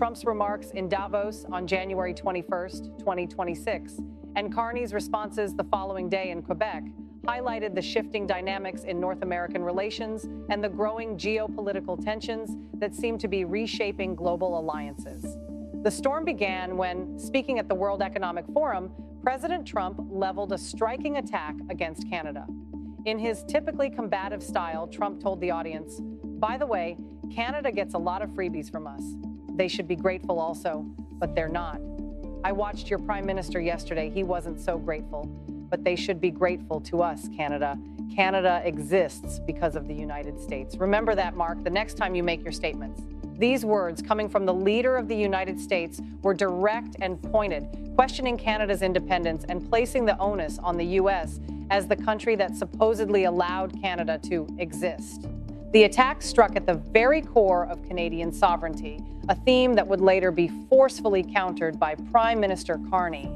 Trump's remarks in Davos on January 21st, 2026, and Carney's responses the following day in Quebec highlighted the shifting dynamics in North American relations and the growing geopolitical tensions that seem to be reshaping global alliances. The storm began when, speaking at the World Economic Forum, President Trump leveled a striking attack against Canada. In his typically combative style, Trump told the audience, "By the way, Canada gets a lot of freebies from us. They should be grateful also, but they're not. I watched your Prime Minister yesterday. He wasn't so grateful, but they should be grateful to us, Canada. Canada exists because of the United States." Remember that, Mark, the next time you make your statements. These words, coming from the leader of the United States, were direct and pointed, questioning Canada's independence and placing the onus on the U.S. as the country that supposedly allowed Canada to exist. The attack struck at the very core of Canadian sovereignty, a theme that would later be forcefully countered by Prime Minister Carney.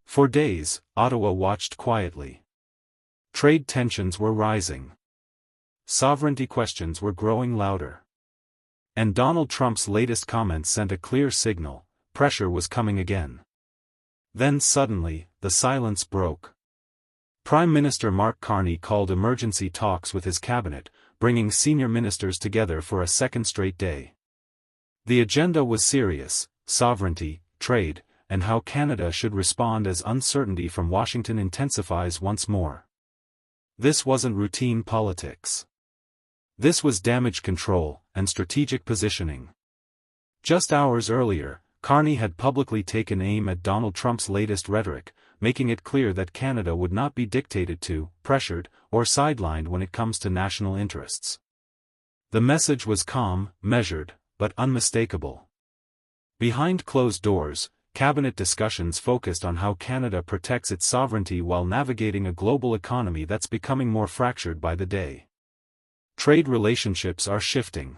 For days, Ottawa watched quietly. Trade tensions were rising. Sovereignty questions were growing louder. And Donald Trump's latest comments sent a clear signal: pressure was coming again. Then suddenly, the silence broke. Prime Minister Mark Carney called emergency talks with his cabinet, bringing senior ministers together for a second straight day. The agenda was serious: sovereignty, trade, and how Canada should respond as uncertainty from Washington intensifies once more. This wasn't routine politics. This was damage control and strategic positioning. Just hours earlier, Carney had publicly taken aim at Donald Trump's latest rhetoric, making it clear that Canada would not be dictated to, pressured, or sidelined when it comes to national interests. The message was calm, measured, but unmistakable. Behind closed doors, cabinet discussions focused on how Canada protects its sovereignty while navigating a global economy that's becoming more fractured by the day. Trade relationships are shifting.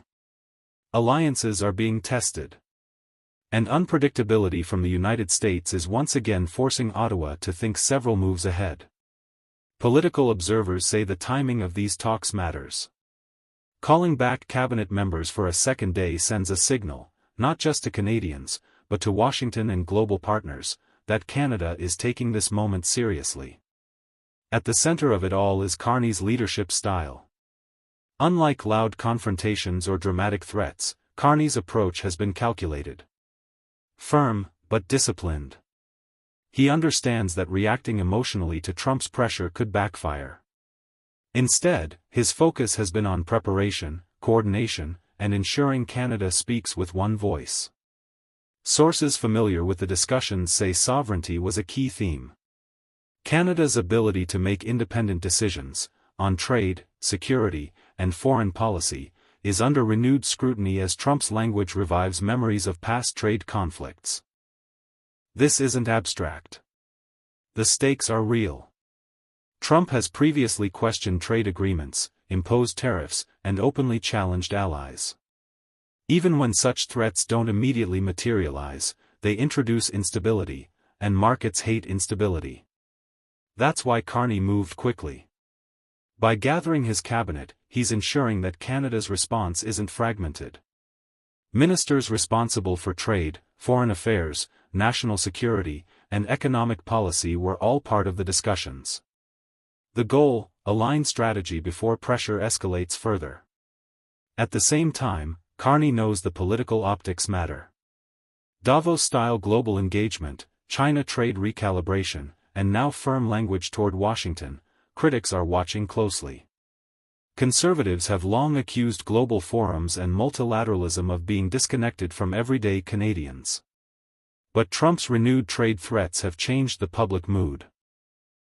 Alliances are being tested. And unpredictability from the United States is once again forcing Ottawa to think several moves ahead. Political observers say the timing of these talks matters. Calling back cabinet members for a second day sends a signal, not just to Canadians, but to Washington and global partners, that Canada is taking this moment seriously. At the center of it all is Carney's leadership style. Unlike loud confrontations or dramatic threats, Carney's approach has been calculated. Firm, but disciplined. He understands that reacting emotionally to Trump's pressure could backfire. Instead, his focus has been on preparation, coordination, and ensuring Canada speaks with one voice. Sources familiar with the discussions say sovereignty was a key theme. Canada's ability to make independent decisions, on trade, security, and foreign policy, is under renewed scrutiny as Trump's language revives memories of past trade conflicts. This isn't abstract. The stakes are real. Trump has previously questioned trade agreements, imposed tariffs, and openly challenged allies. Even when such threats don't immediately materialize, they introduce instability, and markets hate instability. That's why Carney moved quickly. By gathering his cabinet, he's ensuring that Canada's response isn't fragmented. Ministers responsible for trade, foreign affairs, national security, and economic policy were all part of the discussions. The goal: align strategy before pressure escalates further. At the same time, Carney knows the political optics matter. Davos-style global engagement, China trade recalibration, and now firm language toward Washington, critics are watching closely. Conservatives have long accused global forums and multilateralism of being disconnected from everyday Canadians. But Trump's renewed trade threats have changed the public mood.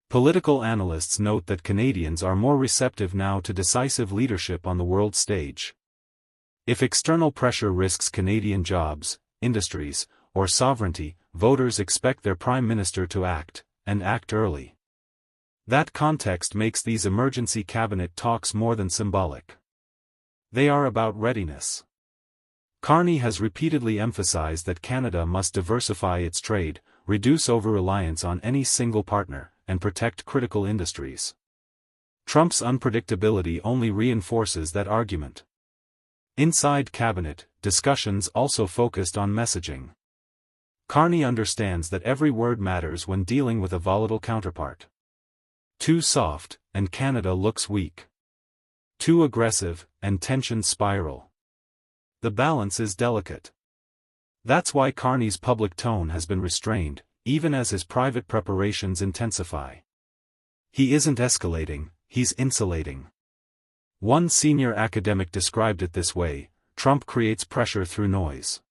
Political analysts note that Canadians are more receptive now to decisive leadership on the world stage. If external pressure risks Canadian jobs, industries, or sovereignty, voters expect their Prime Minister to act, and act early. That context makes these emergency cabinet talks more than symbolic. They are about readiness. Carney has repeatedly emphasized that Canada must diversify its trade, reduce over-reliance on any single partner, and protect critical industries. Trump's unpredictability only reinforces that argument. Inside cabinet, discussions also focused on messaging. Carney understands that every word matters when dealing with a volatile counterpart. Too soft, and Canada looks weak. Too aggressive, and tensions spiral. The balance is delicate. That's why Carney's public tone has been restrained, even as his private preparations intensify. He isn't escalating, he's insulating. One senior academic described it this way: Trump creates pressure through noise.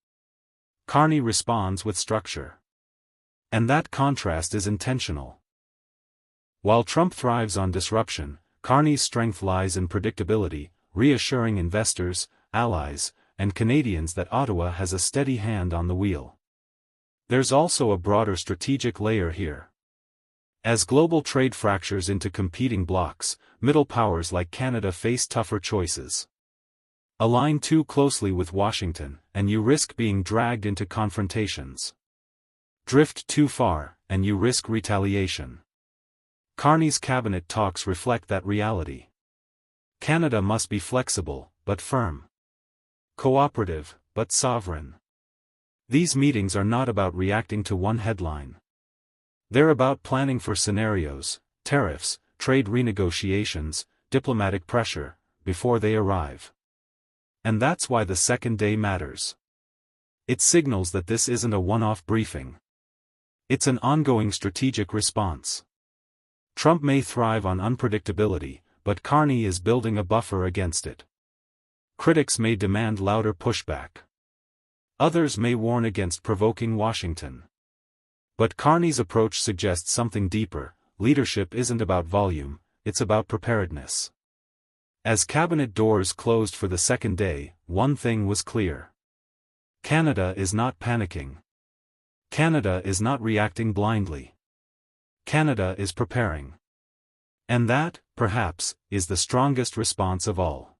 Carney responds with structure. And that contrast is intentional. While Trump thrives on disruption, Carney's strength lies in predictability, reassuring investors, allies, and Canadians that Ottawa has a steady hand on the wheel. There's also a broader strategic layer here. As global trade fractures into competing blocs, middle powers like Canada face tougher choices. Align too closely with Washington, and you risk being dragged into confrontations. Drift too far, and you risk retaliation. Carney's cabinet talks reflect that reality. Canada must be flexible, but firm. Cooperative, but sovereign. These meetings are not about reacting to one headline. They're about planning for scenarios, tariffs, trade renegotiations, diplomatic pressure, before they arrive. And that's why the second day matters. It signals that this isn't a one-off briefing. It's an ongoing strategic response. Trump may thrive on unpredictability, but Carney is building a buffer against it. Critics may demand louder pushback. Others may warn against provoking Washington. But Carney's approach suggests something deeper: leadership isn't about volume, it's about preparedness. As cabinet doors closed for the second day, one thing was clear. Canada is not panicking. Canada is not reacting blindly. Canada is preparing. And that, perhaps, is the strongest response of all.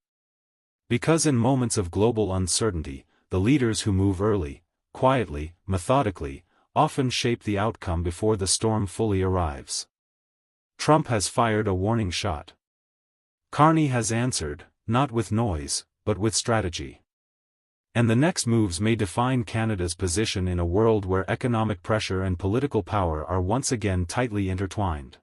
Because in moments of global uncertainty, the leaders who move early, quietly, methodically, often shape the outcome before the storm fully arrives. Trump has fired a warning shot. Carney has answered, not with noise, but with strategy. And the next moves may define Canada's position in a world where economic pressure and political power are once again tightly intertwined.